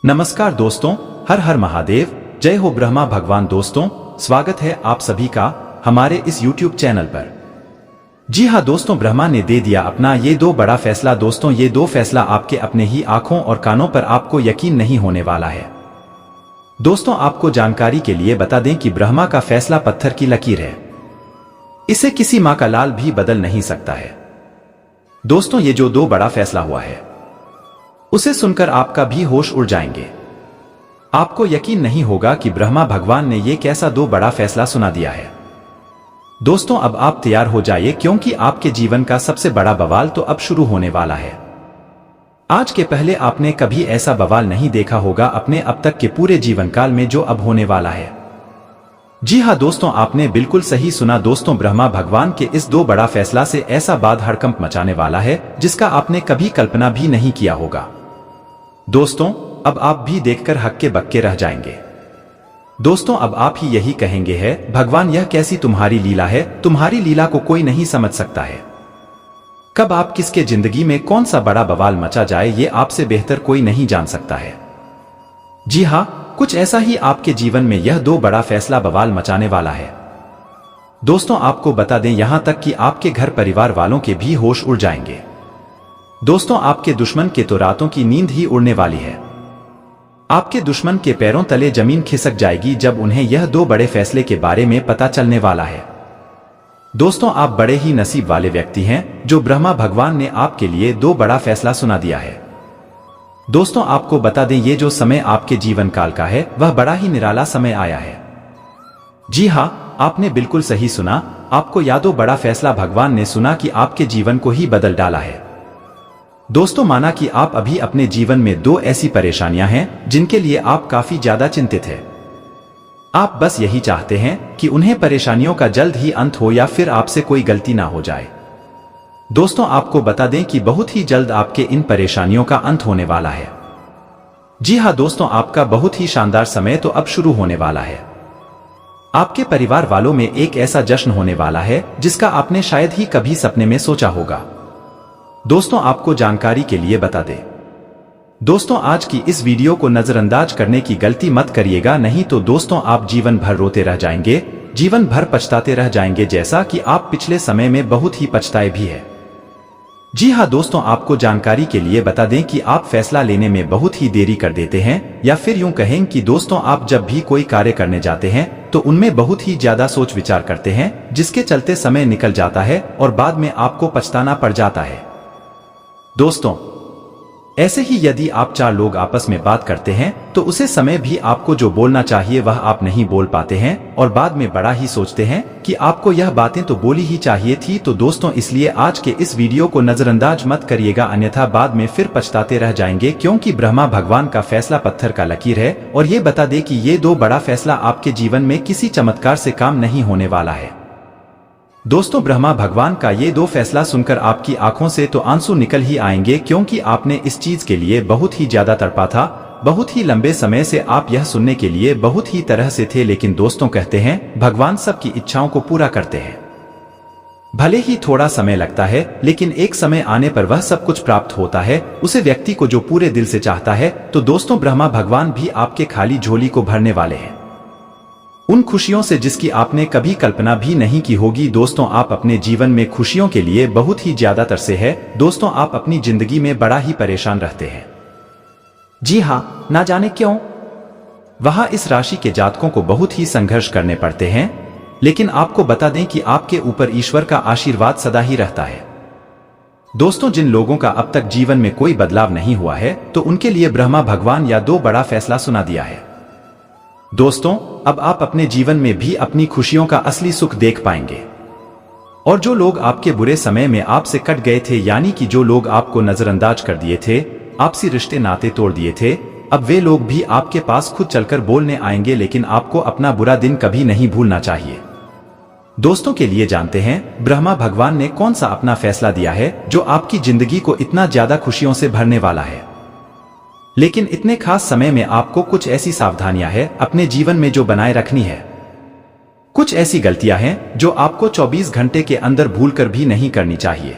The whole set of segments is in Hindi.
नमस्कार दोस्तों, हर हर महादेव, जय हो ब्रह्मा भगवान। दोस्तों, स्वागत है आप सभी का हमारे इस YouTube चैनल पर। जी हाँ दोस्तों, ब्रह्मा ने दे दिया अपना ये दो बड़ा फैसला। दोस्तों, ये दो फैसला आपके अपने ही आंखों और कानों पर आपको यकीन नहीं होने वाला है। दोस्तों, आपको जानकारी के लिए बता दें कि ब्रह्मा का फैसला पत्थर की लकीर है। इसे किसी माँ का लाल भी बदल नहीं सकता है। दोस्तों, ये जो दो बड़ा फैसला हुआ है उसे सुनकर आपका भी होश उड़ जाएंगे। आपको यकीन नहीं होगा कि ब्रह्मा भगवान ने ये कैसा दो बड़ा फैसला सुना दिया है। दोस्तों, अब आप तैयार हो जाइए क्योंकि आपके जीवन का सबसे बड़ा बवाल तो अब शुरू होने वाला है। आज के पहले आपने कभी ऐसा बवाल नहीं देखा होगा अपने अब तक के पूरे जीवन काल में जो अब होने वाला है। जी हाँ दोस्तों, आपने बिल्कुल सही सुना। दोस्तों, ब्रह्मा भगवान के इस दो बड़ा फैसला से ऐसा बाद हड़कंप मचाने वाला है जिसका आपने कभी कल्पना भी नहीं किया होगा। दोस्तों, अब आप भी देखकर हक्के बक्के रह जाएंगे। दोस्तों, अब आप ही यही कहेंगे है, भगवान यह कैसी तुम्हारी लीला है, तुम्हारी लीला को कोई नहीं समझ सकता है। कब आप किसके जिंदगी में कौन सा बड़ा बवाल मचा जाए ये आपसे बेहतर कोई नहीं जान सकता है। जी हाँ, कुछ ऐसा ही आपके जीवन में यह दो बड़ा फैसला बवाल मचाने वाला है। दोस्तों, आपको बता दें यहां तक कि आपके घर परिवार वालों के भी होश उड़ जाएंगे। दोस्तों, आपके दुश्मन के तो रातों की नींद ही उड़ने वाली है। आपके दुश्मन के पैरों तले जमीन खिसक जाएगी जब उन्हें यह दो बड़े फैसले के बारे में पता चलने वाला है। दोस्तों, आप बड़े ही नसीब वाले व्यक्ति हैं जो ब्रह्मा भगवान ने आपके लिए दो बड़ा फैसला सुना दिया है। दोस्तों, आपको बता दें ये जो समय आपके जीवन काल का है वह बड़ा ही निराला समय आया है। जी हाँ, आपने बिल्कुल सही सुना। आपको यादो बड़ा फैसला भगवान ने सुना कि आपके जीवन को ही बदल डाला है। दोस्तों, माना कि आप अभी अपने जीवन में दो ऐसी परेशानियां हैं जिनके लिए आप काफी ज्यादा चिंतित हैं। आप बस यही चाहते हैं कि उन्हें परेशानियों का जल्द ही अंत हो या फिर आपसे कोई गलती ना हो जाए। दोस्तों, आपको बता दें कि बहुत ही जल्द आपके इन परेशानियों का अंत होने वाला है। जी हाँ दोस्तों, आपका बहुत ही शानदार समय तो अब शुरू होने वाला है। आपके परिवार वालों में एक ऐसा जश्न होने वाला है जिसका आपने शायद ही कभी सपने में सोचा होगा। दोस्तों, आपको जानकारी के लिए बता दें, दोस्तों आज की इस वीडियो को नजरअंदाज करने की गलती मत करिएगा, नहीं तो दोस्तों आप जीवन भर रोते रह जाएंगे, जीवन भर पछताते रह जाएंगे, जैसा कि आप पिछले समय में बहुत ही पछताए भी है। जी हाँ दोस्तों, आपको जानकारी के लिए बता दें कि आप फैसला लेने में बहुत ही देरी कर देते हैं, या फिर यूं कहें कि दोस्तों आप जब भी कोई कार्य करने जाते हैं तो उनमें बहुत ही ज्यादा सोच विचार करते हैं, जिसके चलते समय निकल जाता है और बाद में आपको पछताना पड़ जाता है। दोस्तों, ऐसे ही यदि आप चार लोग आपस में बात करते हैं तो उसे समय भी आपको जो बोलना चाहिए वह आप नहीं बोल पाते हैं और बाद में बड़ा ही सोचते हैं कि आपको यह बातें तो बोली ही चाहिए थी। तो दोस्तों, इसलिए आज के इस वीडियो को नजरअंदाज मत करिएगा, अन्यथा बाद में फिर पछताते रह जाएंगे, क्योंकि ब्रह्मा भगवान का फैसला पत्थर का लकीर है। और ये बता दे कि ये दो बड़ा फैसला आपके जीवन में किसी चमत्कार से काम नहीं होने वाला है। दोस्तों, ब्रह्मा भगवान का ये दो फैसला सुनकर आपकी आंखों से तो आंसू निकल ही आएंगे, क्योंकि आपने इस चीज के लिए बहुत ही ज्यादा तड़पा था। बहुत ही लंबे समय से आप यह सुनने के लिए बहुत ही तरह से थे, लेकिन दोस्तों कहते हैं भगवान सबकी इच्छाओं को पूरा करते हैं। भले ही थोड़ा समय लगता है, लेकिन एक समय आने पर वह सब कुछ प्राप्त होता है उसे व्यक्ति को जो पूरे दिल से चाहता है। तो दोस्तों, ब्रह्मा भगवान भी आपके खाली झोली को भरने वाले हैं उन खुशियों से जिसकी आपने कभी कल्पना भी नहीं की होगी। दोस्तों, आप अपने जीवन में खुशियों के लिए बहुत ही ज्यादा तरसे हैं। दोस्तों, आप अपनी जिंदगी में बड़ा ही परेशान रहते हैं। जी हाँ, ना जाने क्यों वहां इस राशि के जातकों को बहुत ही संघर्ष करने पड़ते हैं, लेकिन आपको बता दें कि आपके ऊपर ईश्वर का आशीर्वाद सदा ही रहता है। दोस्तों, जिन लोगों का अब तक जीवन में कोई बदलाव नहीं हुआ है तो उनके लिए ब्रह्मा भगवान या दो बड़ा फैसला सुना दिया है। दोस्तों, अब आप अपने जीवन में भी अपनी खुशियों का असली सुख देख पाएंगे। और जो लोग आपके बुरे समय में आपसे कट गए थे, यानी कि जो लोग आपको नजरअंदाज कर दिए थे, आपसी रिश्ते नाते तोड़ दिए थे, अब वे लोग भी आपके पास खुद चलकर बोलने आएंगे। लेकिन आपको अपना बुरा दिन कभी नहीं भूलना चाहिए। दोस्तों, के लिए जानते हैं ब्रह्मा भगवान ने कौन सा अपना फैसला दिया है जो आपकी जिंदगी को इतना ज्यादा खुशियों से भरने वाला है। लेकिन इतने खास समय में आपको कुछ ऐसी सावधानियां हैं अपने जीवन में जो बनाए रखनी है। कुछ ऐसी गलतियां हैं जो आपको 24 घंटे के अंदर भूलकर भी नहीं करनी चाहिए,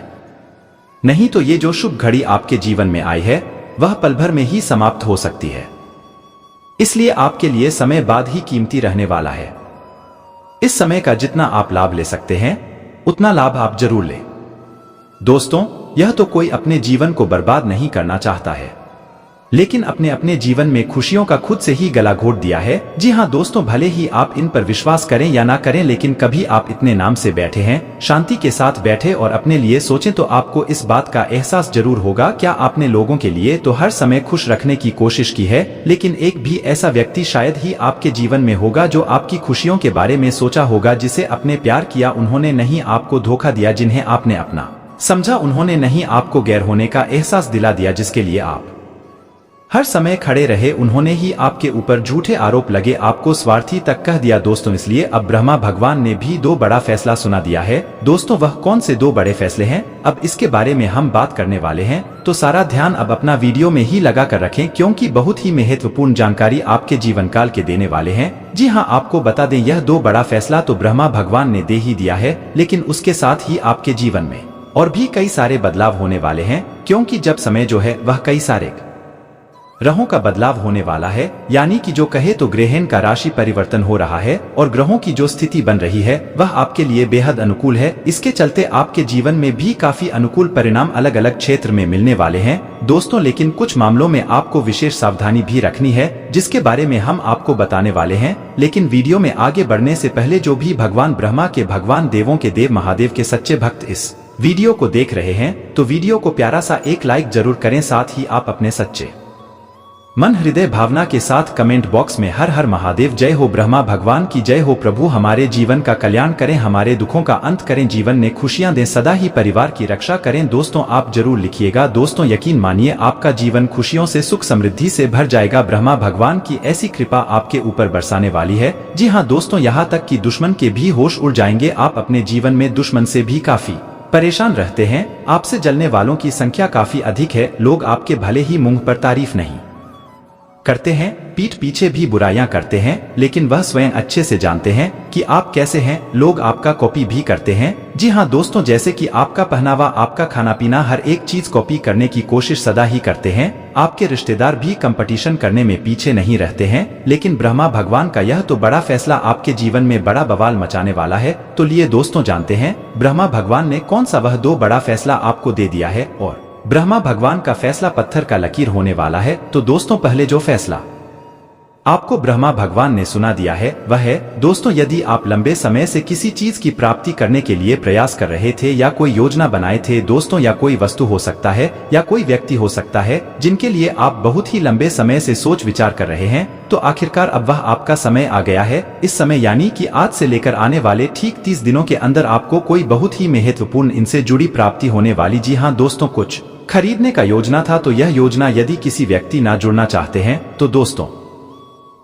नहीं तो ये जो शुभ घड़ी आपके जीवन में आई है वह पल भर में ही समाप्त हो सकती है। इसलिए आपके लिए समय बाद ही कीमती रहने वाला है। इस समय का जितना आप लाभ ले सकते हैं उतना लाभ आप जरूर लें। दोस्तों, यह तो कोई अपने जीवन को बर्बाद नहीं करना चाहता है, लेकिन अपने अपने जीवन में खुशियों का खुद से ही गला घोट दिया है। जी हाँ दोस्तों, भले ही आप इन पर विश्वास करें या ना करें, लेकिन कभी आप इतने नाम से बैठे हैं, शांति के साथ बैठे और अपने लिए सोचें तो आपको इस बात का एहसास जरूर होगा। क्या आपने लोगों के लिए तो हर समय खुश रखने की कोशिश की है, लेकिन एक भी ऐसा व्यक्ति शायद ही आपके जीवन में होगा जो आपकी खुशियों के बारे में सोचा होगा, जिसे आपने प्यार किया, उन्होंने नहीं आपको धोखा दिया, जिन्हें आपने अपना समझा, उन्होंने नहीं आपको गैर होने का एहसास दिला दिया, जिसके लिए आप हर समय खड़े रहे, उन्होंने ही आपके ऊपर झूठे आरोप लगे, आपको स्वार्थी तक कह दिया। दोस्तों, इसलिए अब ब्रह्मा भगवान ने भी दो बड़ा फैसला सुना दिया है। दोस्तों, वह कौन से दो बड़े फैसले हैं, अब इसके बारे में हम बात करने वाले हैं, तो सारा ध्यान अब अपना वीडियो में ही लगा कर रखें, क्योंकि बहुत ही महत्वपूर्ण जानकारी आपके जीवन काल के देने वाले हैं। जी हाँ, आपको बता दें, यह दो बड़ा फैसला तो ब्रह्मा भगवान ने दे ही दिया है, लेकिन उसके साथ ही आपके जीवन में और भी कई सारे बदलाव होने वाले हैं, क्योंकि जब समय जो है वह कई सारे ग्रहों का बदलाव होने वाला है, यानी कि जो कहे तो ग्रहण का राशि परिवर्तन हो रहा है और ग्रहों की जो स्थिति बन रही है वह आपके लिए बेहद अनुकूल है। इसके चलते आपके जीवन में भी काफी अनुकूल परिणाम अलग अलग क्षेत्र में मिलने वाले हैं। दोस्तों, लेकिन कुछ मामलों में आपको विशेष सावधानी भी रखनी है, जिसके बारे में हम आपको बताने वाले हैं। लेकिन वीडियो में आगे बढ़ने से पहले जो भी भगवान ब्रह्मा के, भगवान देवों के देव महादेव के सच्चे भक्त इस वीडियो को देख रहे हैं, तो वीडियो को प्यारा सा एक लाइक जरूर करें, साथ ही आप अपने सच्चे मन हृदय भावना के साथ कमेंट बॉक्स में हर हर महादेव, जय हो ब्रह्मा भगवान की जय हो, प्रभु हमारे जीवन का कल्याण करें, हमारे दुखों का अंत करें, जीवन में खुशियां दें, सदा ही परिवार की रक्षा करें। दोस्तों, आप जरूर लिखिएगा। दोस्तों, यकीन मानिए आपका जीवन खुशियों से, सुख समृद्धि से भर जाएगा। ब्रह्मा भगवान की ऐसी कृपा आपके ऊपर बरसाने वाली है। जी हाँ दोस्तों, यहाँ तक कि दुश्मन के भी होश उड़ जाएंगे। आप अपने जीवन में दुश्मन से भी काफी परेशान रहते हैं, आपसे जलने वालों की संख्या काफी अधिक है। लोग आपके भले ही मुंह पर तारीफ नहीं करते हैं, पीठ पीछे भी बुराइयां करते हैं, लेकिन वह स्वयं अच्छे से जानते हैं कि आप कैसे हैं। लोग आपका कॉपी भी करते हैं। जी हाँ दोस्तों, जैसे कि आपका पहनावा, आपका खाना पीना, हर एक चीज कॉपी करने की कोशिश सदा ही करते हैं। आपके रिश्तेदार भी कंपटीशन करने में पीछे नहीं रहते हैं। लेकिन ब्रह्मा भगवान का यह तो बड़ा फैसला आपके जीवन में बड़ा बवाल मचाने वाला है। तो लिए दोस्तों, जानते हैं ब्रह्मा भगवान ने कौन सा वह दो बड़ा फैसला आपको दे दिया है, और ब्रह्मा भगवान का फैसला पत्थर का लकीर होने वाला है। तो दोस्तों, पहले जो फैसला आपको ब्रह्मा भगवान ने सुना दिया है वह है, दोस्तों, यदि आप लंबे समय से किसी चीज की प्राप्ति करने के लिए प्रयास कर रहे थे या कोई योजना बनाए थे दोस्तों, या कोई वस्तु हो सकता है या कोई व्यक्ति हो सकता है जिनके लिए आप बहुत ही लंबे समय से सोच विचार कर रहे हैं, तो आखिरकार अब वह आपका समय आ गया है। इस समय यानी कि आज से लेकर आने वाले ठीक 30 दिनों के अंदर आपको कोई बहुत ही महत्वपूर्ण इनसे जुड़ी प्राप्ति होने वाली। जी हाँ दोस्तों, कुछ खरीदने का योजना था, तो यह योजना यदि किसी व्यक्ति ना जुड़ना चाहते हैं तो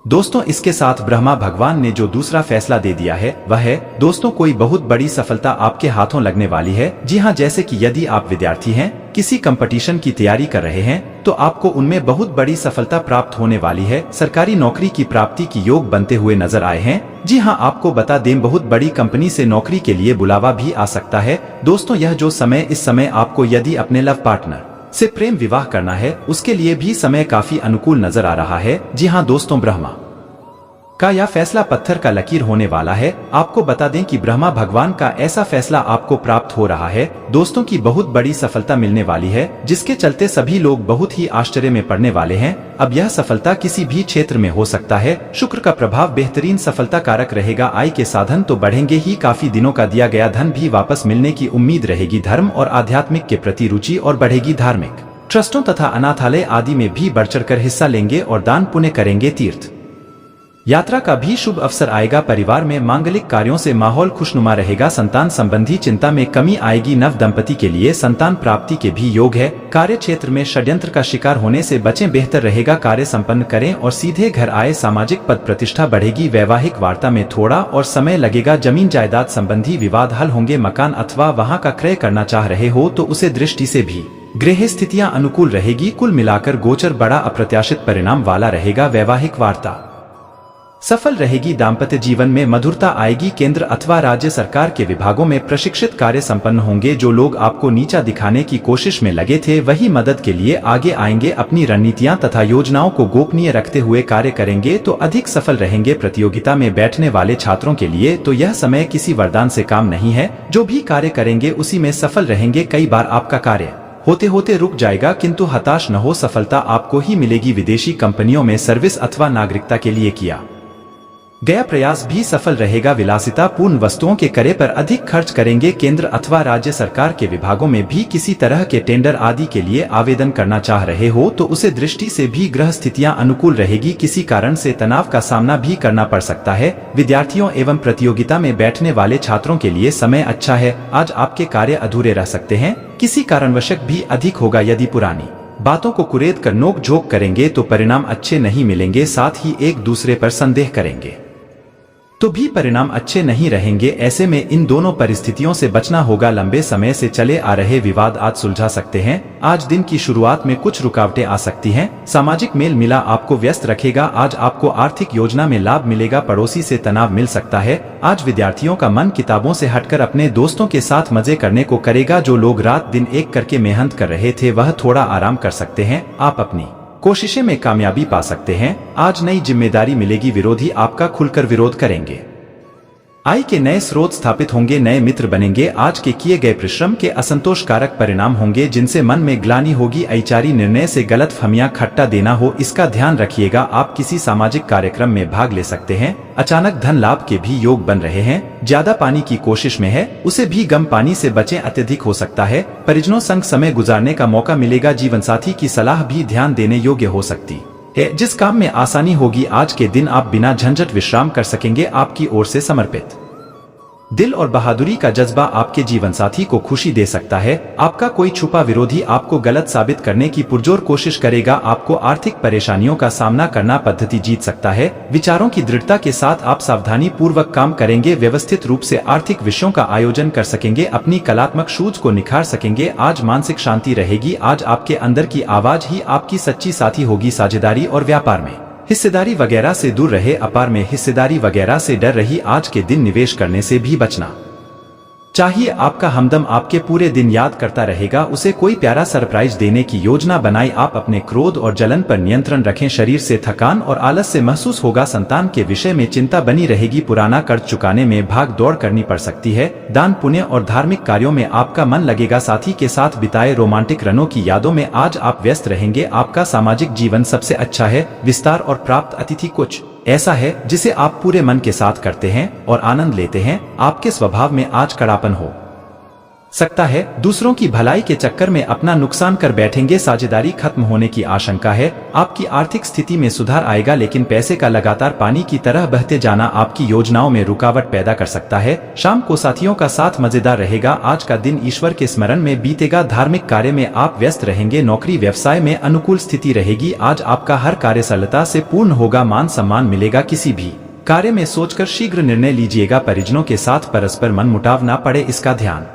दोस्तों इसके साथ ब्रह्मा भगवान ने जो दूसरा फैसला दे दिया है वह है, दोस्तों, कोई बहुत बड़ी सफलता आपके हाथों लगने वाली है। जी हाँ, जैसे कि यदि आप विद्यार्थी हैं, किसी कंपटीशन की तैयारी कर रहे हैं, तो आपको उनमें बहुत बड़ी सफलता प्राप्त होने वाली है। सरकारी नौकरी की प्राप्ति की योग बनते हुए नजर आए हैं। जी हाँ, आपको बता दें, बहुत बड़ी कंपनी से नौकरी के लिए बुलावा भी आ सकता है। दोस्तों, यह जो समय, इस समय आपको यदि अपने लव पार्टनर से प्रेम विवाह करना है, उसके लिए भी समय काफी अनुकूल नजर आ रहा है। जी हाँ दोस्तों, ब्रह्मा का यह फैसला पत्थर का लकीर होने वाला है। आपको बता दें कि ब्रह्मा भगवान का ऐसा फैसला आपको प्राप्त हो रहा है दोस्तों की बहुत बड़ी सफलता मिलने वाली है, जिसके चलते सभी लोग बहुत ही आश्चर्य में पड़ने वाले हैं। अब यह सफलता किसी भी क्षेत्र में हो सकता है। शुक्र का प्रभाव बेहतरीन सफलता कारक रहेगा। आय के साधन तो बढ़ेंगे ही, काफी दिनों का दिया गया धन भी वापस मिलने की उम्मीद रहेगी। धर्म और आध्यात्मिक के प्रति रुचि और बढ़ेगी। धार्मिक ट्रस्टों तथा अनाथालय आदि में भी बढ़ चढ़कर हिस्सा लेंगे और दान पुण्य करेंगे। तीर्थ यात्रा का भी शुभ अवसर आएगा। परिवार में मांगलिक कार्यों से माहौल खुशनुमा रहेगा। संतान संबंधी चिंता में कमी आएगी। नव दंपति के लिए संतान प्राप्ति के भी योग है। कार्य क्षेत्र में षड्यंत्र का शिकार होने से बचें, बेहतर रहेगा। कार्य संपन्न करें और सीधे घर आए। सामाजिक पद प्रतिष्ठा बढ़ेगी। वैवाहिक वार्ता में थोड़ा और समय लगेगा। जमीन जायदाद संबंधी विवाद हल होंगे। मकान अथवा वहां का क्रय करना चाह रहे हो तो उसे दृष्टि से भी गृह स्थितियां अनुकूल रहेगी। कुल मिलाकर गोचर बड़ा अप्रत्याशित परिणाम वाला रहेगा। वैवाहिक वार्ता सफल रहेगी दाम्पत्य जीवन में मधुरता आएगी। केंद्र अथवा राज्य सरकार के विभागों में प्रशिक्षित कार्य संपन्न होंगे। जो लोग आपको नीचा दिखाने की कोशिश में लगे थे वही मदद के लिए आगे आएंगे। अपनी रणनीतियां तथा योजनाओं को गोपनीय रखते हुए कार्य करेंगे तो अधिक सफल रहेंगे। प्रतियोगिता में बैठने वाले छात्रों के लिए तो यह समय किसी वरदान से काम नहीं है। जो भी कार्य करेंगे उसी में सफल रहेंगे। कई बार आपका कार्य होते होते रुक जाएगा, किंतु हताश न हो, सफलता आपको ही मिलेगी। विदेशी कंपनियों में सर्विस अथवा नागरिकता के लिए किया गया प्रयास भी सफल रहेगा। विलासिता पूर्ण वस्तुओं के क्रय पर अधिक खर्च करेंगे। केंद्र अथवा राज्य सरकार के विभागों में भी किसी तरह के टेंडर आदि के लिए आवेदन करना चाह रहे हो तो उसे दृष्टि से भी ग्रह स्थितियां अनुकूल रहेगी। किसी कारण से तनाव का सामना भी करना पड़ सकता है। विद्यार्थियों एवं प्रतियोगिता में बैठने वाले छात्रों के लिए समय अच्छा है। आज आपके कार्य अधूरे रह सकते हैं, किसी कारणवश भी अधिक होगा। यदि पुरानी बातों को कुरेद कर नोक झोंक करेंगे तो परिणाम अच्छे नहीं मिलेंगे। साथ ही एक दूसरे पर संदेह करेंगे तो भी परिणाम अच्छे नहीं रहेंगे। ऐसे में इन दोनों परिस्थितियों से बचना होगा। लंबे समय से चले आ रहे विवाद आज सुलझा सकते हैं। आज दिन की शुरुआत में कुछ रुकावटें आ सकती हैं। सामाजिक मेल मिला आपको व्यस्त रखेगा। आज आपको आर्थिक योजना में लाभ मिलेगा। पड़ोसी से तनाव मिल सकता है। आज विद्यार्थियों का मन किताबों से हटकर अपने दोस्तों के साथ मजे करने को करेगा। जो लोग रात दिन एक करके मेहनत कर रहे थे वह थोड़ा आराम कर सकते हैं। आप अपनी कोशिशें में कामयाबी पा सकते हैं। आज नई जिम्मेदारी मिलेगी। विरोधी आपका खुलकर विरोध करेंगे। आय के नए स्रोत स्थापित होंगे। नए मित्र बनेंगे। आज के किए गए परिश्रम के असंतोषकारक परिणाम होंगे जिनसे मन में ग्लानि होगी। अचारी निर्णय से गलतफहमियां खट्टा देना हो, इसका ध्यान रखिएगा। आप किसी सामाजिक कार्यक्रम में भाग ले सकते हैं। अचानक धन लाभ के भी योग बन रहे हैं। ज्यादा पानी की कोशिश में है उसे भी गम पानी से बचें, अत्यधिक हो सकता है। परिजनों संग समय गुजारने का मौका मिलेगा। जीवन साथी की सलाह भी ध्यान देने योग्य हो सकती है। जिस काम में आसानी होगी आज के दिन आप बिना झंझट विश्राम कर सकेंगे। आपकी ओर से समर्पित दिल और बहादुरी का जज्बा आपके जीवन साथी को खुशी दे सकता है। आपका कोई छुपा विरोधी आपको गलत साबित करने की पुरजोर कोशिश करेगा। आपको आर्थिक परेशानियों का सामना करना पद्धति जीत सकता है। विचारों की दृढ़ता के साथ आप सावधानी पूर्वक काम करेंगे। व्यवस्थित रूप से आर्थिक विषयों का आयोजन कर सकेंगे। अपनी कलात्मक सूझ को निखार सकेंगे। आज मानसिक शांति रहेगी। आज आपके अंदर की आवाज ही आपकी सच्ची साथी होगी। साझेदारी और व्यापार में हिस्सेदारी वगैरह से दूर रहे। अपार में हिस्सेदारी वगैरह से डर रही। आज के दिन निवेश करने से भी बचना चाहिए। आपका हमदम आपके पूरे दिन याद करता रहेगा। उसे कोई प्यारा सरप्राइज देने की योजना बनाई। आप अपने क्रोध और जलन पर नियंत्रण रखें। शरीर से थकान और आलस से महसूस होगा। संतान के विषय में चिंता बनी रहेगी। पुराना कर्ज चुकाने में भाग दौड़ करनी पड़ सकती है। दान पुण्य और धार्मिक कार्यों में आपका मन लगेगा। साथी के साथ बिताए रोमांटिक रनों की यादों में आज आप व्यस्त रहेंगे। आपका सामाजिक जीवन सबसे अच्छा है। विस्तार और प्राप्त अतिथि कुछ ऐसा है जिसे आप पूरे मन के साथ करते हैं और आनंद लेते हैं। आपके स्वभाव में आज कड़ापन हो सकता है। दूसरों की भलाई के चक्कर में अपना नुकसान कर बैठेंगे। साझेदारी खत्म होने की आशंका है। आपकी आर्थिक स्थिति में सुधार आएगा, लेकिन पैसे का लगातार पानी की तरह बहते जाना आपकी योजनाओं में रुकावट पैदा कर सकता है। शाम को साथियों का साथ मजेदार रहेगा। आज का दिन ईश्वर के स्मरण में बीतेगा। धार्मिक कार्य में आप व्यस्त रहेंगे। नौकरी व्यवसाय में अनुकूल स्थिति रहेगी। आज आपका हर कार्य सरलता से पूर्ण होगा। मान सम्मान मिलेगा। किसी भी कार्य में सोचकर शीघ्र निर्णय लीजिएगा। परिजनों के साथ परस्पर मनमुटाव न पड़े, इसका ध्यान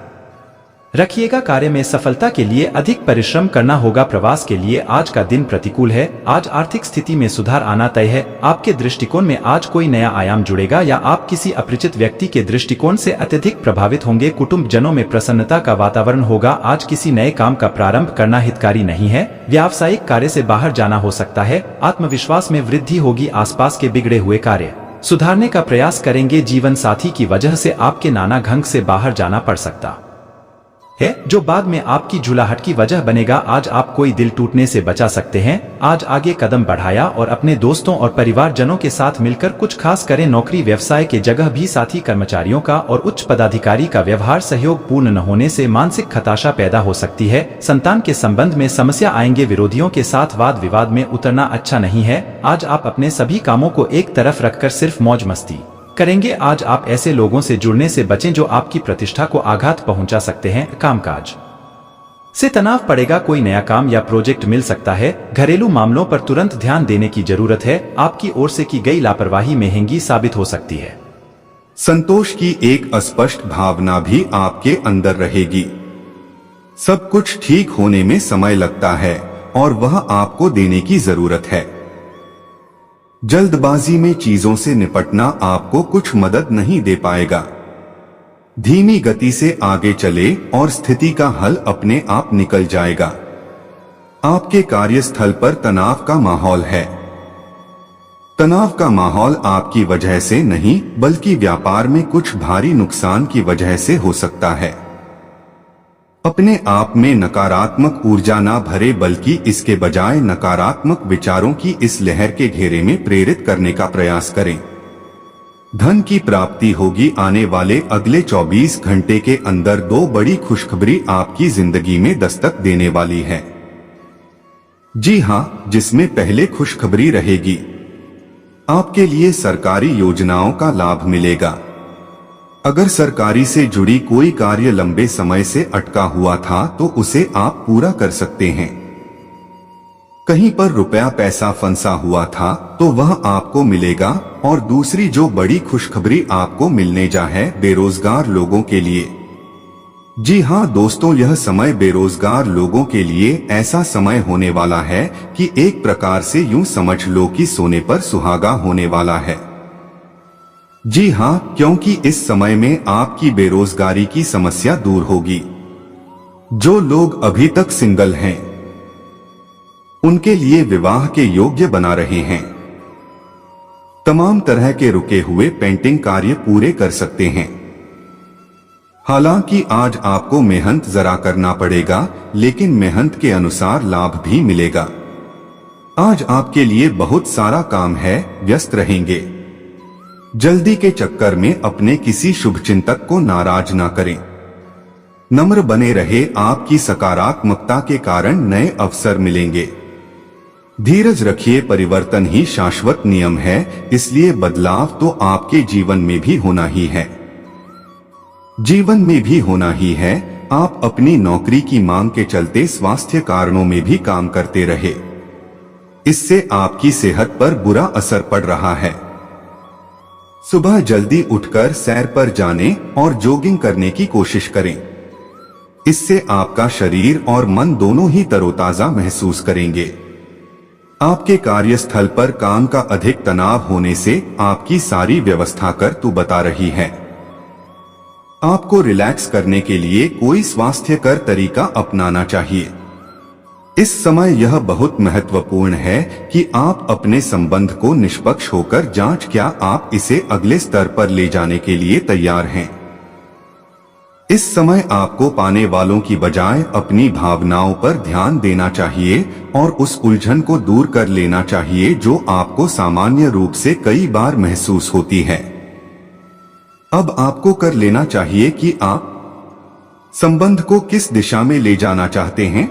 रखिएगा। कार्य में सफलता के लिए अधिक परिश्रम करना होगा। प्रवास के लिए आज का दिन प्रतिकूल है। आज आर्थिक स्थिति में सुधार आना तय है। आपके दृष्टिकोण में आज कोई नया आयाम जुड़ेगा या आप किसी अपरिचित व्यक्ति के दृष्टिकोण से अत्यधिक प्रभावित होंगे। कुटुंब जनों में प्रसन्नता का वातावरण होगा। आज किसी नए काम का प्रारंभ करना हितकारी नहीं है। व्यावसायिक कार्य से बाहर जाना हो सकता है। आत्मविश्वास में वृद्धि होगी। आसपास के बिगड़े हुए कार्य सुधारने का प्रयास करेंगे। जीवन साथी की वजह से आपके नाना घंग से बाहर जाना पड़ सकता है, जो बाद में आपकी झुलाहट की वजह बनेगा। आज आप कोई दिल टूटने से बचा सकते हैं। आज आगे कदम बढ़ाया और अपने दोस्तों और परिवारजनों के साथ मिलकर कुछ खास करें। नौकरी व्यवसाय के जगह भी साथी कर्मचारियों का और उच्च पदाधिकारी का व्यवहार सहयोग पूर्ण न होने से मानसिक हताशा पैदा हो सकती है। संतान के संबंध में समस्या आएंगे। विरोधियों के साथ वाद विवाद में उतरना अच्छा नहीं है। आज आप अपने सभी कामों को एक तरफ रखकर सिर्फ मौज मस्ती करेंगे। आज आप ऐसे लोगों से जुड़ने से बचें जो आपकी प्रतिष्ठा को आघात पहुंचा सकते हैं। कामकाज से तनाव पड़ेगा। कोई नया काम या प्रोजेक्ट मिल सकता है। घरेलू मामलों पर तुरंत ध्यान देने की जरूरत है। आपकी ओर से की गई लापरवाही महंगी साबित हो सकती है। संतोष की एक अस्पष्ट भावना भी आपके अंदर रहेगी। सब कुछ ठीक होने में समय लगता है और वह आपको देने की जरूरत है। जल्दबाजी में चीजों से निपटना आपको कुछ मदद नहीं दे पाएगा। धीमी गति से आगे चले और स्थिति का हल अपने आप निकल जाएगा। आपके कार्यस्थल पर तनाव का माहौल है। तनाव का माहौल आपकी वजह से नहीं बल्कि व्यापार में कुछ भारी नुकसान की वजह से हो सकता है। अपने आप में नकारात्मक ऊर्जा ना भरे बल्कि इसके बजाय नकारात्मक विचारों की इस लहर के घेरे में प्रेरित करने का प्रयास करें। धन की प्राप्ति होगी। आने वाले अगले 24 घंटे के अंदर 2 बड़ी खुशखबरी आपकी जिंदगी में दस्तक देने वाली है। जी हाँ, जिसमें पहले खुशखबरी रहेगी। आपके लिए सरकारी योजनाओं का लाभ मिलेगा। अगर सरकारी से जुड़ी कोई कार्य लंबे समय से अटका हुआ था तो उसे आप पूरा कर सकते हैं। कहीं पर रुपया पैसा फंसा हुआ था तो वह आपको मिलेगा। और दूसरी जो बड़ी खुशखबरी आपको मिलने जा है बेरोजगार लोगों के लिए। जी हाँ दोस्तों, यह समय बेरोजगार लोगों के लिए ऐसा समय होने वाला है कि एक प्रकार से यूं समझ लो कि सोने पर सुहागा होने वाला है। जी हाँ, क्योंकि इस समय में आपकी बेरोजगारी की समस्या दूर होगी। जो लोग अभी तक सिंगल हैं उनके लिए विवाह के योग्य बना रहे हैं। तमाम तरह के रुके हुए पेंटिंग कार्य पूरे कर सकते हैं। हालांकि आज आपको मेहनत जरा करना पड़ेगा, लेकिन मेहनत के अनुसार लाभ भी मिलेगा। आज आपके लिए बहुत सारा काम है, व्यस्त रहेंगे। जल्दी के चक्कर में अपने किसी शुभचिंतक को नाराज ना करें। नम्र बने रहे। आपकी सकारात्मकता के कारण नए अवसर मिलेंगे। धीरज रखिए। परिवर्तन ही शाश्वत नियम है, इसलिए बदलाव तो आपके जीवन में भी होना ही है। जीवन में भी होना ही है। आप अपनी नौकरी की मांग के चलते स्वास्थ्य कारणों में भी काम करते रहे। इससे आपकी सेहत पर बुरा असर पड़ रहा है। सुबह जल्दी उठकर सैर पर जाने और जॉगिंग करने की कोशिश करें। इससे आपका शरीर और मन दोनों ही तरोताजा महसूस करेंगे। आपके कार्यस्थल पर काम का अधिक तनाव होने से आपकी सारी व्यवस्था कर तू बता रही है। आपको रिलैक्स करने के लिए कोई स्वास्थ्यकर तरीका अपनाना चाहिए। इस समय यह बहुत महत्वपूर्ण है कि आप अपने संबंध को निष्पक्ष होकर जांच क्या आप इसे अगले स्तर पर ले जाने के लिए तैयार हैं। इस समय आपको पाने वालों की बजाय अपनी भावनाओं पर ध्यान देना चाहिए और उस उलझन को दूर कर लेना चाहिए जो आपको सामान्य रूप से कई बार महसूस होती है। अब आपको कर लेना चाहिए कि आप संबंध को किस दिशा में ले जाना चाहते हैं।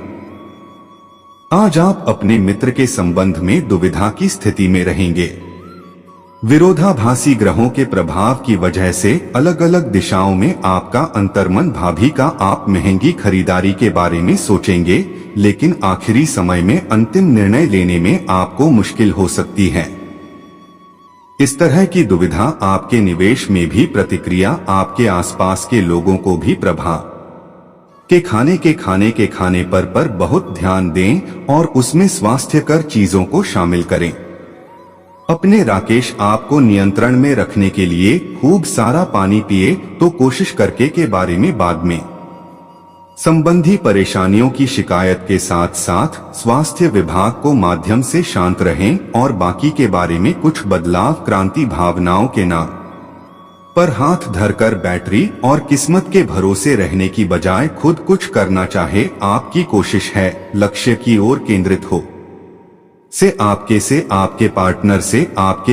आज आप अपने मित्र के संबंध में दुविधा की स्थिति में रहेंगे। विरोधाभासी ग्रहों के प्रभाव की वजह से अलग अलग दिशाओं में आपका अंतर्मन भाभी का आप महंगी खरीदारी के बारे में सोचेंगे, लेकिन आखिरी समय में अंतिम निर्णय लेने में आपको मुश्किल हो सकती है। इस तरह की दुविधा आपके निवेश में भी प्रतिक्रिया आपके आसपास के लोगों को भी प्रभाव के खाने पर बहुत ध्यान दें और उसमें स्वास्थ्यकर चीजों को शामिल करें। अपने राकेश आपको नियंत्रण में रखने के लिए खूब सारा पानी पिए तो कोशिश करके के बारे में बाद में। संबंधी परेशानियों की शिकायत के साथ साथ स्वास्थ्य विभाग को माध्यम से शांत रहें और बाकी के बारे में कुछ बदलाव क्रांति भावनाओं के नाम पर हाथ धरकर बैटरी और किस्मत के भरोसे रहने की बजाय खुद कुछ करना चाहे। आपकी कोशिश है लक्ष्य की ओर केंद्रित हो। से आपके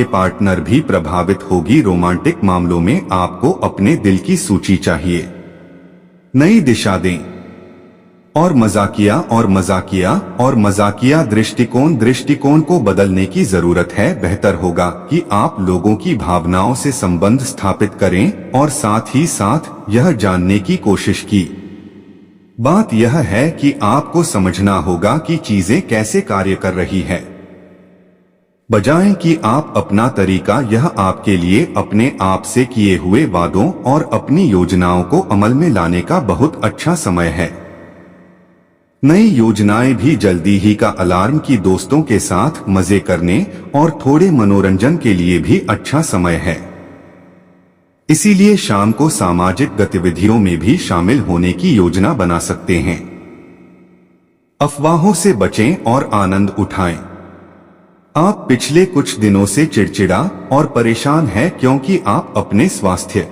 पार्टनर भी प्रभावित होगी। रोमांटिक मामलों में आपको अपने दिल की सूची चाहिए। नई दिशा दें और मजाकिया दृष्टिकोण को बदलने की जरूरत है। बेहतर होगा कि आप लोगों की भावनाओं से संबंध स्थापित करें और साथ ही साथ यह जानने की कोशिश की। बात यह है कि आपको समझना होगा कि चीजें कैसे कार्य कर रही है, बजाय कि आप अपना तरीका। यह आपके लिए अपने आप से किए हुए वादों और अपनी योजनाओं को अमल में लाने का बहुत अच्छा समय है। नई योजनाएं भी जल्दी ही का अलार्म की दोस्तों के साथ मजे करने और थोड़े मनोरंजन के लिए भी अच्छा समय है। इसीलिए शाम को सामाजिक गतिविधियों में भी शामिल होने की योजना बना सकते हैं। अफवाहों से बचें और आनंद उठाएं। आप पिछले कुछ दिनों से चिड़चिड़ा और परेशान हैं क्योंकि आप अपने स्वास्थ्य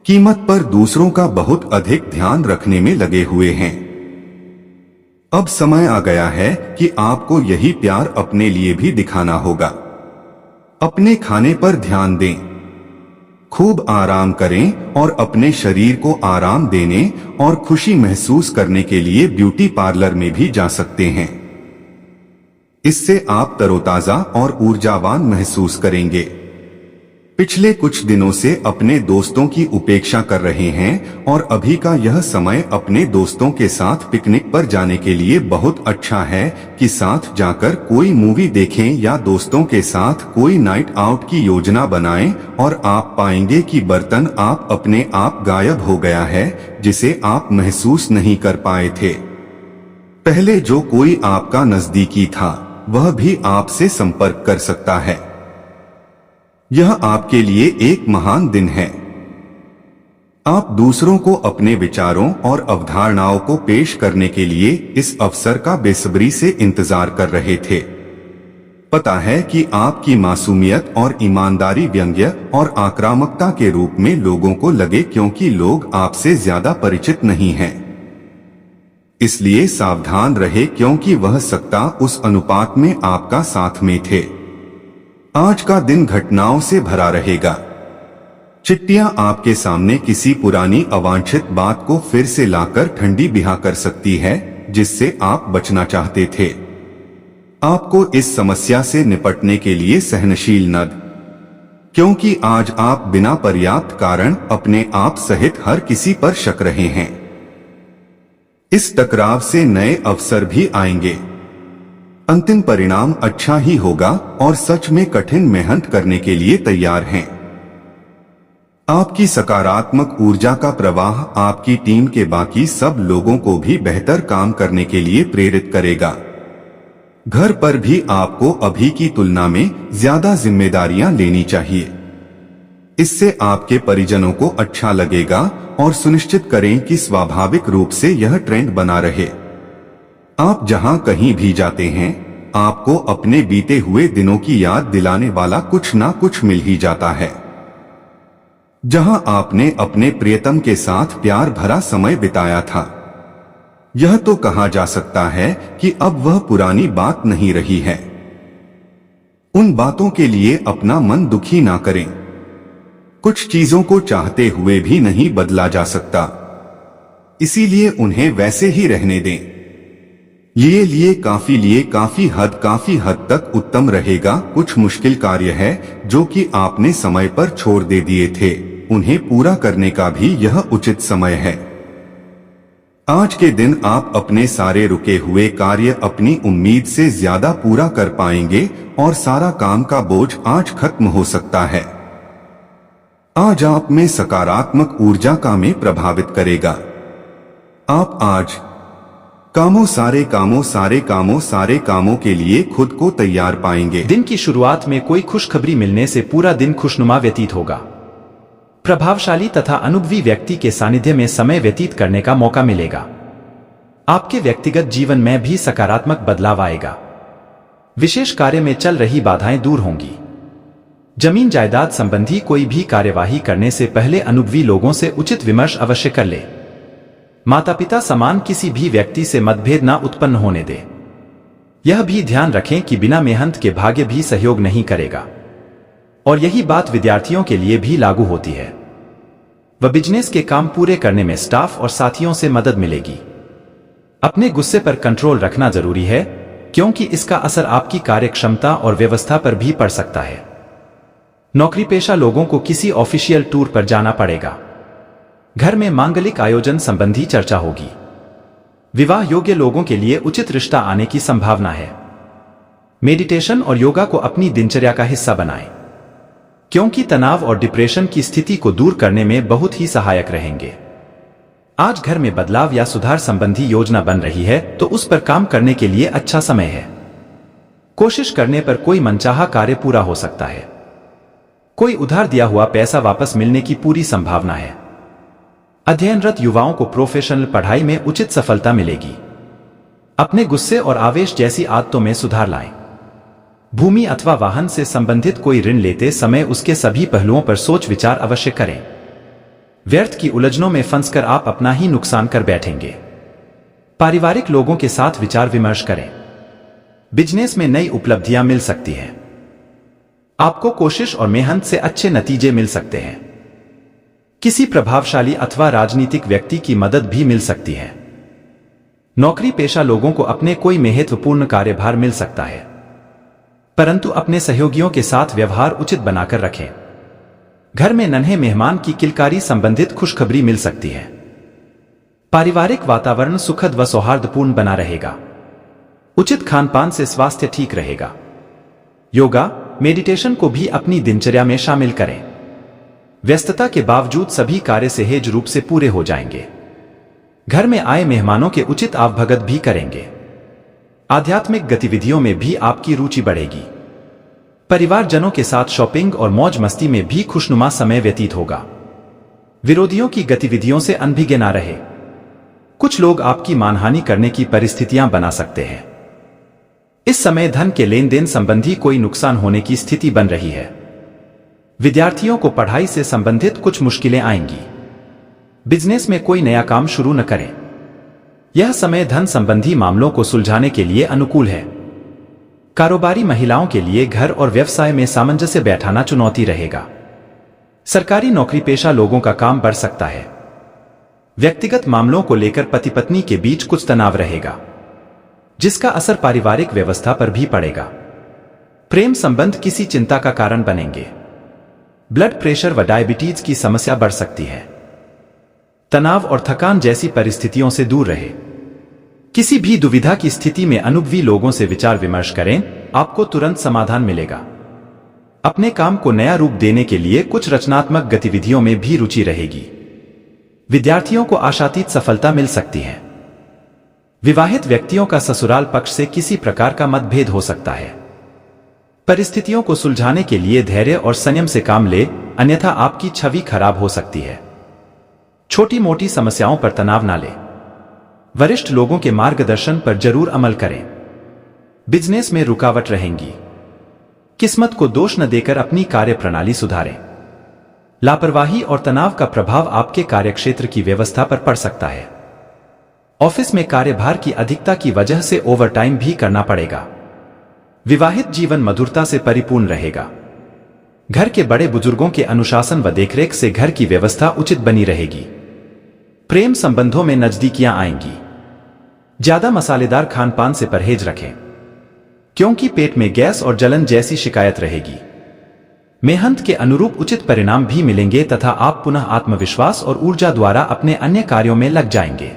कीमत पर दूसरों का बहुत अधिक ध्यान रखने में लगे हुए हैं। अब समय आ गया है कि आपको यही प्यार अपने लिए भी दिखाना होगा। अपने खाने पर ध्यान दें, खूब आराम करें और अपने शरीर को आराम देने और खुशी महसूस करने के लिए ब्यूटी पार्लर में भी जा सकते हैं। इससे आप तरोताजा और ऊर्जावान महसूस करेंगे। पिछले कुछ दिनों से अपने दोस्तों की उपेक्षा कर रहे हैं और अभी का यह समय अपने दोस्तों के साथ पिकनिक पर जाने के लिए बहुत अच्छा है कि साथ जाकर कोई मूवी देखें या दोस्तों के साथ कोई नाइट आउट की योजना बनाएं और आप पाएंगे कि बर्तन आप अपने आप गायब हो गया है जिसे आप महसूस नहीं कर पाए थे। पहले जो कोई आपका नजदीकी था वह भी आपसे संपर्क कर सकता है। यह आपके लिए एक महान दिन है। आप दूसरों को अपने विचारों और अवधारणाओं को पेश करने के लिए इस अवसर का बेसब्री से इंतजार कर रहे थे। पता है कि आपकी मासूमियत और ईमानदारी व्यंग्य और आक्रामकता के रूप में लोगों को लगे क्योंकि लोग आपसे ज्यादा परिचित नहीं हैं। इसलिए सावधान रहे क्योंकि वह सत्ता उस अनुपात में आपका साथ में थे। आज का दिन घटनाओं से भरा रहेगा। चिट्टियां आपके सामने किसी पुरानी अवांछित बात को फिर से लाकर ठंडी बिहा कर सकती है जिससे आप बचना चाहते थे। आपको इस समस्या से निपटने के लिए सहनशील न क्योंकि आज आप बिना पर्याप्त कारण अपने आप सहित हर किसी पर शक रहे हैं। इस टकराव से नए अवसर भी आएंगे। अंतिम परिणाम अच्छा ही होगा और सच में कठिन मेहनत करने के लिए तैयार हैं। आपकी सकारात्मक ऊर्जा का प्रवाह आपकी टीम के बाकी सब लोगों को भी बेहतर काम करने के लिए प्रेरित करेगा। घर पर भी आपको अभी की तुलना में ज्यादा जिम्मेदारियां लेनी चाहिए। इससे आपके परिजनों को अच्छा लगेगा और सुनिश्चित करें कि स्वाभाविक रूप से यह ट्रेंड बना रहे। आप जहां कहीं भी जाते हैं आपको अपने बीते हुए दिनों की याद दिलाने वाला कुछ ना कुछ मिल ही जाता है। जहां आपने अपने प्रियतम के साथ प्यार भरा समय बिताया था, यह तो कहा जा सकता है कि अब वह पुरानी बात नहीं रही है। उन बातों के लिए अपना मन दुखी ना करें। कुछ चीजों को चाहते हुए भी नहीं बदला जा सकता, इसीलिए उन्हें वैसे ही रहने दें। लिए काफी हद तक उत्तम रहेगा। कुछ मुश्किल कार्य है जो कि आपने समय पर छोड़ दे दिए थे, उन्हें पूरा करने का भी यह उचित समय है। आज के दिन आप अपने सारे रुके हुए कार्य अपनी उम्मीद से ज्यादा पूरा कर पाएंगे और सारा काम का बोझ आज खत्म हो सकता है। आज आप में सकारात्मक ऊर्जा का में प्रभावित करेगा। आप आज सारे कामों के लिए खुद को तैयार पाएंगे। दिन की शुरुआत में कोई खुशखबरी मिलने से पूरा दिन खुशनुमा व्यतीत होगा। प्रभावशाली तथा अनुभवी व्यक्ति के सानिध्य में समय व्यतीत करने का मौका मिलेगा। आपके व्यक्तिगत जीवन में भी सकारात्मक बदलाव आएगा। विशेष कार्य में चल रही बाधाएं दूर होंगी। जमीन जायदाद संबंधी कोई भी कार्यवाही करने से पहले अनुभवी लोगों से उचित विमर्श अवश्य कर ले। माता पिता समान किसी भी व्यक्ति से मतभेद न उत्पन्न होने दे। यह भी ध्यान रखें कि बिना मेहनत के भाग्य भी सहयोग नहीं करेगा, और यही बात विद्यार्थियों के लिए भी लागू होती है। वह बिजनेस के काम पूरे करने में स्टाफ और साथियों से मदद मिलेगी। अपने गुस्से पर कंट्रोल रखना जरूरी है क्योंकि इसका असर आपकी कार्यक्षमता और व्यवस्था पर भी पड़ सकता है। नौकरी पेशा लोगों को किसी ऑफिशियल टूर पर जाना पड़ेगा। घर में मांगलिक आयोजन संबंधी चर्चा होगी। विवाह योग्य लोगों के लिए उचित रिश्ता आने की संभावना है। मेडिटेशन और योगा को अपनी दिनचर्या का हिस्सा बनाएं, क्योंकि तनाव और डिप्रेशन की स्थिति को दूर करने में बहुत ही सहायक रहेंगे। आज घर में बदलाव या सुधार संबंधी योजना बन रही है तो उस पर काम करने के लिए अच्छा समय है। कोशिश करने पर कोई मनचाहा कार्य पूरा हो सकता है। कोई उधार दिया हुआ पैसा वापस मिलने की पूरी संभावना है। अध्ययनरत युवाओं को प्रोफेशनल पढ़ाई में उचित सफलता मिलेगी। अपने गुस्से और आवेश जैसी आदतों में सुधार लाएं। भूमि अथवा वाहन से संबंधित कोई ऋण लेते समय उसके सभी पहलुओं पर सोच विचार अवश्य करें। व्यर्थ की उलझनों में फंसकर आप अपना ही नुकसान कर बैठेंगे। पारिवारिक लोगों के साथ विचार विमर्श करें। बिजनेस में नई उपलब्धियां मिल सकती हैं। आपको कोशिश और मेहनत से अच्छे नतीजे मिल सकते हैं। किसी प्रभावशाली अथवा राजनीतिक व्यक्ति की मदद भी मिल सकती है। नौकरी पेशा लोगों को अपने कोई महत्वपूर्ण कार्यभार मिल सकता है, परंतु अपने सहयोगियों के साथ व्यवहार उचित बनाकर रखें। घर में नन्हे मेहमान की किलकारी संबंधित खुशखबरी मिल सकती है। पारिवारिक वातावरण सुखद व सौहार्दपूर्ण बना रहेगा। उचित खानपान से स्वास्थ्य ठीक रहेगा। योगा, मेडिटेशन को भी अपनी दिनचर्या में शामिल करें। व्यस्तता के बावजूद सभी कार्य सहज रूप से पूरे हो जाएंगे। घर में आए मेहमानों के उचित आवभगत भी करेंगे। आध्यात्मिक गतिविधियों में भी आपकी रुचि बढ़ेगी। परिवारजनों के साथ शॉपिंग और मौज मस्ती में भी खुशनुमा समय व्यतीत होगा। विरोधियों की गतिविधियों से अनभिज्ञ ना रहे। कुछ लोग आपकी मानहानि करने की परिस्थितियां बना सकते हैं। इस समय धन के लेन देन संबंधी कोई नुकसान होने की स्थिति बन रही है। विद्यार्थियों को पढ़ाई से संबंधित कुछ मुश्किलें आएंगी। बिजनेस में कोई नया काम शुरू न करें। यह समय धन संबंधी मामलों को सुलझाने के लिए अनुकूल है। कारोबारी महिलाओं के लिए घर और व्यवसाय में सामंजस्य बैठाना चुनौती रहेगा। सरकारी नौकरी पेशा लोगों का काम बढ़ सकता है। व्यक्तिगत मामलों को लेकर पति पत्नी के बीच कुछ तनाव रहेगा, जिसका असर पारिवारिक व्यवस्था पर भी पड़ेगा। प्रेम संबंध किसी चिंता का कारण बनेंगे। ब्लड प्रेशर व डायबिटीज की समस्या बढ़ सकती है। तनाव और थकान जैसी परिस्थितियों से दूर रहे। किसी भी दुविधा की स्थिति में अनुभवी लोगों से विचार विमर्श करें, आपको तुरंत समाधान मिलेगा। अपने काम को नया रूप देने के लिए कुछ रचनात्मक गतिविधियों में भी रुचि रहेगी। विद्यार्थियों को आशातीत सफलता मिल सकती है। विवाहित व्यक्तियों का ससुराल पक्ष से किसी प्रकार का मतभेद हो सकता है। परिस्थितियों को सुलझाने के लिए धैर्य और संयम से काम ले, अन्यथा आपकी छवि खराब हो सकती है। छोटी मोटी समस्याओं पर तनाव ना ले। वरिष्ठ लोगों के मार्गदर्शन पर जरूर अमल करें। बिजनेस में रुकावट रहेंगी। किस्मत को दोष न देकर अपनी कार्य प्रणाली सुधारें। लापरवाही और तनाव का प्रभाव आपके कार्यक्षेत्र की व्यवस्था पर पड़ सकता है। ऑफिस में कार्यभार की अधिकता की वजह से ओवरटाइम भी करना पड़ेगा। विवाहित जीवन मधुरता से परिपूर्ण रहेगा। घर के बड़े बुजुर्गों के अनुशासन व देखरेख से घर की व्यवस्था उचित बनी रहेगी। प्रेम संबंधों में नजदीकियां आएंगी। ज्यादा मसालेदार खानपान से परहेज रखें, क्योंकि पेट में गैस और जलन जैसी शिकायत रहेगी। मेहनत के अनुरूप उचित परिणाम भी मिलेंगे तथा आप पुनः आत्मविश्वास और ऊर्जा द्वारा अपने अन्य कार्यों में लग जाएंगे।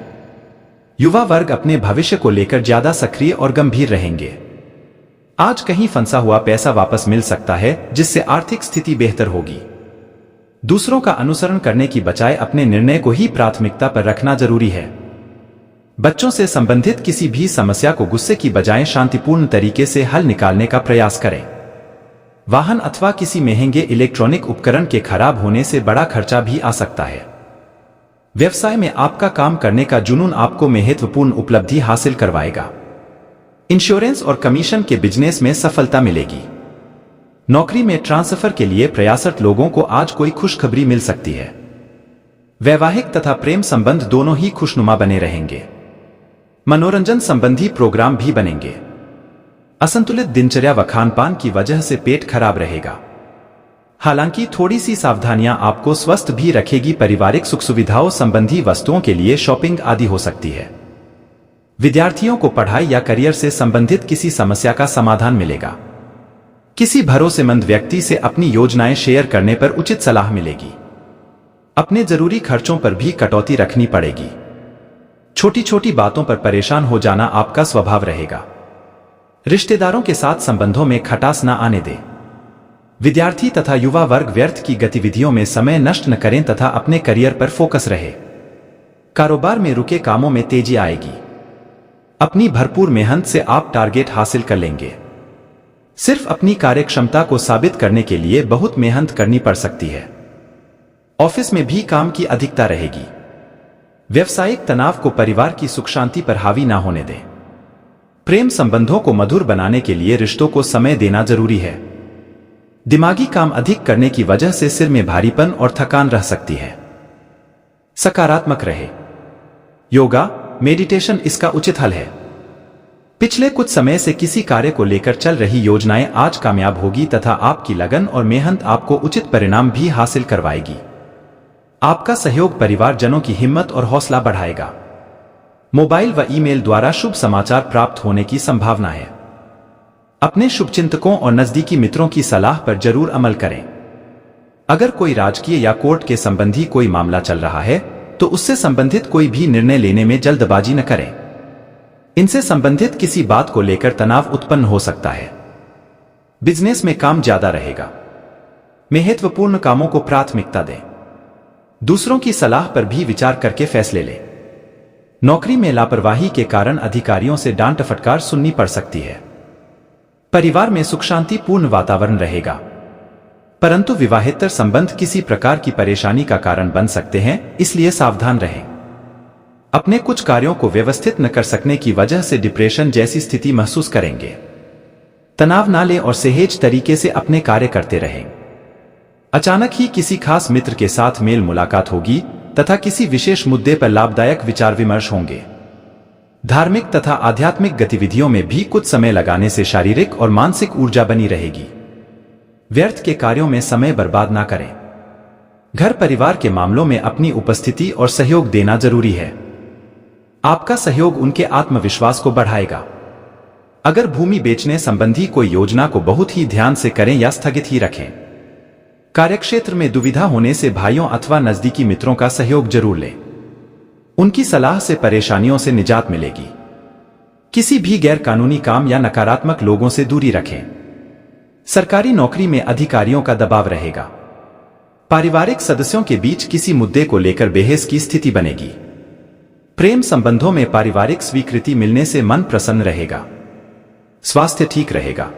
युवा वर्ग अपने भविष्य को लेकर ज्यादा सक्रिय और गंभीर रहेंगे। आज कहीं फंसा हुआ पैसा वापस मिल सकता है, जिससे आर्थिक स्थिति बेहतर होगी। दूसरों का अनुसरण करने की बजाय अपने निर्णय को ही प्राथमिकता पर रखना जरूरी है। बच्चों से संबंधित किसी भी समस्या को गुस्से की बजाय शांतिपूर्ण तरीके से हल निकालने का प्रयास करें। वाहन अथवा किसी महंगे इलेक्ट्रॉनिक उपकरण के खराब होने से बड़ा खर्चा भी आ सकता है। व्यवसाय में आपका काम करने का जुनून आपको महत्वपूर्ण उपलब्धि हासिल करवाएगा। इंश्योरेंस और कमीशन के बिजनेस में सफलता मिलेगी। नौकरी में ट्रांसफर के लिए प्रयासरत लोगों को आज कोई खुशखबरी मिल सकती है। वैवाहिक तथा प्रेम संबंध दोनों ही खुशनुमा बने रहेंगे। मनोरंजन संबंधी प्रोग्राम भी बनेंगे। असंतुलित दिनचर्या व खानपान की वजह से पेट खराब रहेगा। हालांकि थोड़ी सी सावधानियां आपको स्वस्थ भी रखेगी। पारिवारिक सुख सुविधाओं संबंधी वस्तुओं के लिए शॉपिंग आदि हो सकती है। विद्यार्थियों को पढ़ाई या करियर से संबंधित किसी समस्या का समाधान मिलेगा। किसी भरोसेमंद व्यक्ति से अपनी योजनाएं शेयर करने पर उचित सलाह मिलेगी। अपने जरूरी खर्चों पर भी कटौती रखनी पड़ेगी। छोटी छोटी बातों पर परेशान हो जाना आपका स्वभाव रहेगा। रिश्तेदारों के साथ संबंधों में खटास न आने दें। विद्यार्थी तथा युवा वर्ग व्यर्थ की गतिविधियों में समय नष्ट न करें तथा अपने करियर पर फोकस रहे। कारोबार में रुके कामों में तेजी आएगी। अपनी भरपूर मेहनत से आप टारगेट हासिल कर लेंगे। सिर्फ अपनी कार्यक्षमता को साबित करने के लिए बहुत मेहनत करनी पड़ सकती है। ऑफिस में भी काम की अधिकता रहेगी। व्यवसायिक तनाव को परिवार की सुख शांति पर हावी ना होने दें। प्रेम संबंधों को मधुर बनाने के लिए रिश्तों को समय देना जरूरी है। दिमागी काम अधिक करने की वजह से सिर में भारीपन और थकान रह सकती है। सकारात्मक रहे। योगा, मेडिटेशन इसका उचित हल है। पिछले कुछ समय से किसी कार्य को लेकर चल रही योजनाएं आज कामयाब होगी तथा आपकी लगन और मेहनत आपको उचित परिणाम भी हासिल करवाएगी। आपका सहयोग परिवारजनों की हिम्मत और हौसला बढ़ाएगा। मोबाइल व ईमेल द्वारा शुभ समाचार प्राप्त होने की संभावना है। अपने शुभचिंतकों और नजदीकी मित्रों की सलाह पर जरूर अमल करें। अगर कोई राजकीय या कोर्ट के संबंधी कोई मामला चल रहा है तो उससे संबंधित कोई भी निर्णय लेने में जल्दबाजी न करें। इनसे संबंधित किसी बात को लेकर तनाव उत्पन्न हो सकता है। बिजनेस में काम ज्यादा रहेगा। महत्वपूर्ण कामों को प्राथमिकता दें। दूसरों की सलाह पर भी विचार करके फैसले लें। नौकरी में लापरवाही के कारण अधिकारियों से डांट फटकार सुननी पड़ सकती है। परिवार में सुख शांतिपूर्ण वातावरण रहेगा, परंतु विवाहेतर संबंध किसी प्रकार की परेशानी का कारण बन सकते हैं, इसलिए सावधान रहें। अपने कुछ कार्यों को व्यवस्थित न कर सकने की वजह से डिप्रेशन जैसी स्थिति महसूस करेंगे। तनाव ना लें और सहज तरीके से अपने कार्य करते रहें। अचानक ही किसी खास मित्र के साथ मेल मुलाकात होगी तथा किसी विशेष मुद्दे पर लाभदायक विचार विमर्श होंगे। धार्मिक तथा आध्यात्मिक गतिविधियों में भी कुछ समय लगाने से शारीरिक और मानसिक ऊर्जा बनी रहेगी। व्यर्थ के कार्यों में समय बर्बाद ना करें। घर परिवार के मामलों में अपनी उपस्थिति और सहयोग देना जरूरी है। आपका सहयोग उनके आत्मविश्वास को बढ़ाएगा। अगर भूमि बेचने संबंधी कोई योजना को बहुत ही ध्यान से करें या स्थगित ही रखें। कार्यक्षेत्र में दुविधा होने से भाइयों अथवा नजदीकी मित्रों का सहयोग जरूर लें। उनकी सलाह से परेशानियों से निजात मिलेगी। किसी भी गैर कानूनी काम या नकारात्मक लोगों से दूरी रखें। सरकारी नौकरी में अधिकारियों का दबाव रहेगा। पारिवारिक सदस्यों के बीच किसी मुद्दे को लेकर बहस की स्थिति बनेगी। प्रेम संबंधों में पारिवारिक स्वीकृति मिलने से मन प्रसन्न रहेगा। स्वास्थ्य ठीक रहेगा,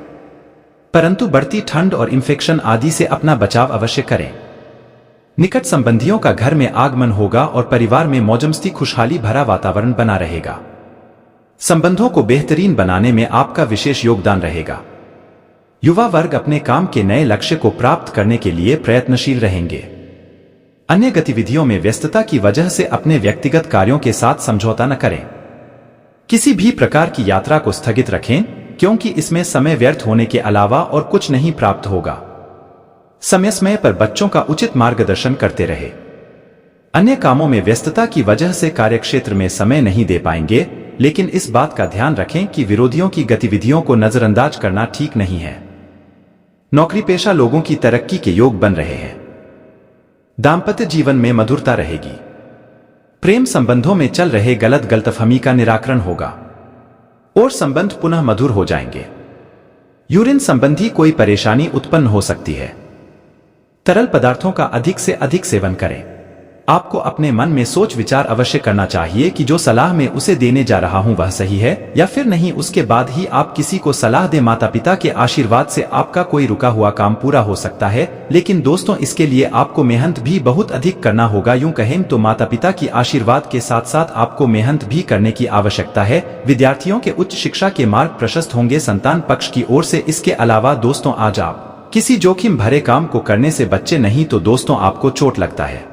परंतु बढ़ती ठंड और इंफेक्शन आदि से अपना बचाव अवश्य करें। निकट संबंधियों का घर में आगमन होगा और परिवार में मौजमस्ती खुशहाली भरा वातावरण बना रहेगा। संबंधों को बेहतरीन बनाने में आपका विशेष योगदान रहेगा। युवा वर्ग अपने काम के नए लक्ष्य को प्राप्त करने के लिए प्रयत्नशील रहेंगे। अन्य गतिविधियों में व्यस्तता की वजह से अपने व्यक्तिगत कार्यों के साथ समझौता न करें। किसी भी प्रकार की यात्रा को स्थगित रखें, क्योंकि इसमें समय व्यर्थ होने के अलावा और कुछ नहीं प्राप्त होगा। समय समय पर बच्चों का उचित मार्गदर्शन करते रहे। अन्य कामों में व्यस्तता की वजह से कार्यक्षेत्र में समय नहीं दे पाएंगे, लेकिन इस बात का ध्यान रखें कि विरोधियों की गतिविधियों को नजरअंदाज करना ठीक नहीं है। नौकरी पेशा लोगों की तरक्की के योग बन रहे हैं। दाम्पत्य जीवन में मधुरता रहेगी। प्रेम संबंधों में चल रहे गलतफहमी का निराकरण होगा और संबंध पुनः मधुर हो जाएंगे। यूरिन संबंधी कोई परेशानी उत्पन्न हो सकती है। तरल पदार्थों का अधिक से अधिक सेवन करें। आपको अपने मन में सोच विचार अवश्य करना चाहिए कि जो सलाह मैं उसे देने जा रहा हूं वह सही है या फिर नहीं। उसके बाद ही आप किसी को सलाह दें। माता पिता के आशीर्वाद से आपका कोई रुका हुआ काम पूरा हो सकता है, लेकिन दोस्तों इसके लिए आपको मेहनत भी बहुत अधिक करना होगा। यूं कहें तो माता पिता की आशीर्वाद के साथ साथ आपको मेहनत भी करने की आवश्यकता है। विद्यार्थियों के उच्च शिक्षा के मार्ग प्रशस्त होंगे संतान पक्ष की ओर से। इसके अलावा दोस्तों आज आप किसी जोखिम भरे काम को करने से बच्चे नहीं तो दोस्तों आपको चोट लगता है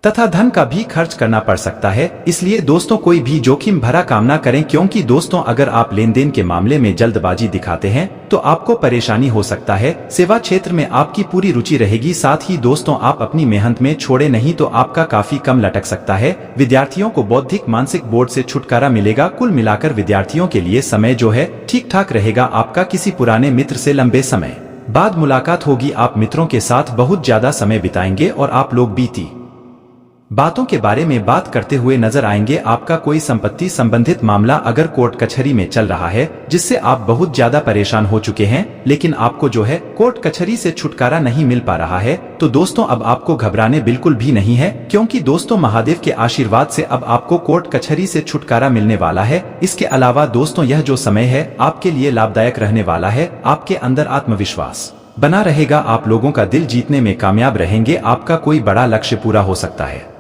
तथा धन का भी खर्च करना पड़ सकता है। इसलिए दोस्तों कोई भी जोखिम भरा काम ना करें, क्योंकि दोस्तों अगर आप लेन देन के मामले में जल्दबाजी दिखाते हैं तो आपको परेशानी हो सकता है। सेवा क्षेत्र में आपकी पूरी रुचि रहेगी। साथ ही दोस्तों आप अपनी मेहनत में छोड़े नहीं तो आपका काफी कम लटक सकता है। विद्यार्थियों को बौद्धिक मानसिक बोझ से छुटकारा मिलेगा। कुल मिलाकर विद्यार्थियों के लिए समय जो है ठीक ठाक रहेगा। आपका किसी पुराने मित्र से लंबे समय बाद मुलाकात होगी। आप मित्रों के साथ बहुत ज्यादा समय बिताएंगे और आप लोग बीती बातों के बारे में बात करते हुए नजर आएंगे। आपका कोई संपत्ति संबंधित मामला अगर कोर्ट कचहरी में चल रहा है जिससे आप बहुत ज्यादा परेशान हो चुके हैं, लेकिन आपको जो है कोर्ट कचहरी से छुटकारा नहीं मिल पा रहा है, तो दोस्तों अब आपको घबराने बिल्कुल भी नहीं है, क्योंकि दोस्तों महादेव के आशीर्वाद से अब आपको कोर्ट कचहरी से छुटकारा मिलने वाला है। इसके अलावा दोस्तों यह जो समय है आपके लिए लाभदायक रहने वाला है। आपके अंदर आत्मविश्वास बना रहेगा, आप लोगों का दिल जीतने में कामयाब रहेंगे। आपका कोई बड़ा लक्ष्य पूरा हो सकता है,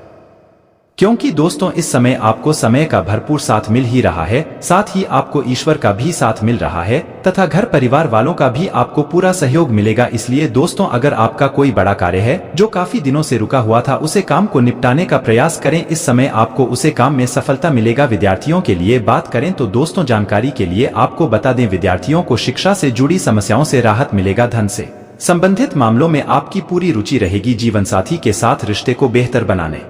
क्योंकि दोस्तों इस समय आपको समय का भरपूर साथ मिल ही रहा है, साथ ही आपको ईश्वर का भी साथ मिल रहा है तथा घर परिवार वालों का भी आपको पूरा सहयोग मिलेगा। इसलिए दोस्तों अगर आपका कोई बड़ा कार्य है जो काफी दिनों से रुका हुआ था, उसे काम को निपटाने का प्रयास करें। इस समय आपको उसे काम में सफलता मिलेगा। विद्यार्थियों के लिए बात करें तो दोस्तों जानकारी के लिए आपको बता दें, विद्यार्थियों को शिक्षा से जुड़ी समस्याओं से राहत मिलेगा। धन से संबंधित मामलों में आपकी पूरी रुचि रहेगी। जीवन साथी के साथ रिश्ते को बेहतर बनाने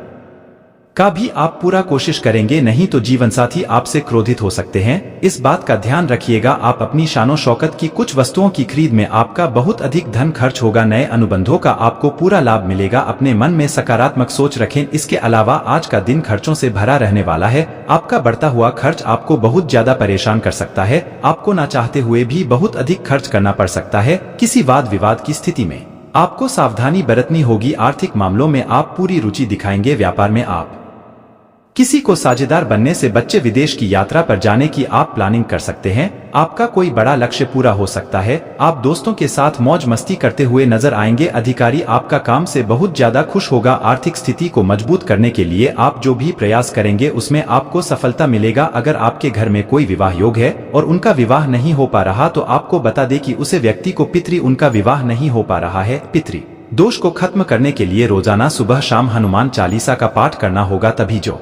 का भी आप पूरा कोशिश करेंगे, नहीं तो जीवन साथी आपसे क्रोधित हो सकते हैं। इस बात का ध्यान रखिएगा। आप अपनी शानो शौकत की कुछ वस्तुओं की खरीद में आपका बहुत अधिक धन खर्च होगा। नए अनुबंधों का आपको पूरा लाभ मिलेगा। अपने मन में सकारात्मक सोच रखें। इसके अलावा आज का दिन खर्चों से भरा रहने वाला है। आपका बढ़ता हुआ खर्च आपको बहुत ज्यादा परेशान कर सकता है। आपको ना चाहते हुए भी बहुत अधिक खर्च करना पड़ सकता है। किसी वाद विवाद की स्थिति में आपको सावधानी बरतनी होगी। आर्थिक मामलों में आप पूरी रुचि दिखाएंगे। व्यापार में आप किसी को साझेदार बनने से बच्चे विदेश की यात्रा पर जाने की आप प्लानिंग कर सकते हैं। आपका कोई बड़ा लक्ष्य पूरा हो सकता है। आप दोस्तों के साथ मौज मस्ती करते हुए नजर आएंगे। अधिकारी आपका काम से बहुत ज्यादा खुश होगा। आर्थिक स्थिति को मजबूत करने के लिए आप जो भी प्रयास करेंगे उसमें आपको सफलता मिलेगा। अगर आपके घर में कोई विवाह योग है और उनका विवाह नहीं हो पा रहा, तो आपको बता दें कि उसे व्यक्ति को पितृ उनका विवाह नहीं हो पा रहा है। पितृ दोष को खत्म करने के लिए रोजाना सुबह शाम हनुमान चालीसा का पाठ करना होगा, तभी जो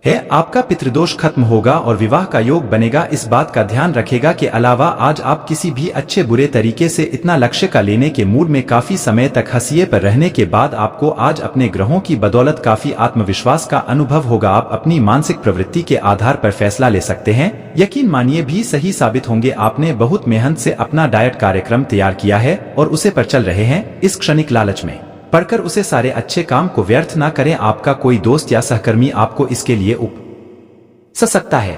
है आपका पितृदोष खत्म होगा और विवाह का योग बनेगा। इस बात का ध्यान रखेगा। के अलावा आज आप किसी भी अच्छे बुरे तरीके से इतना लक्ष्य का लेने के मूड में काफी समय तक हंसिए पर रहने के बाद आपको आज अपने ग्रहों की बदौलत काफी आत्मविश्वास का अनुभव होगा। आप अपनी मानसिक प्रवृत्ति के आधार पर फैसला ले सकते हैं। यकीन मानिए भी सही साबित होंगे। आपने बहुत मेहनत से अपना डाइट कार्यक्रम तैयार किया है और उसे पर चल रहे हैं। इस क्षणिक लालच में पढ़कर उसे सारे अच्छे काम को व्यर्थ ना करें। आपका कोई दोस्त या सहकर्मी आपको इसके लिए उकसा सकता है।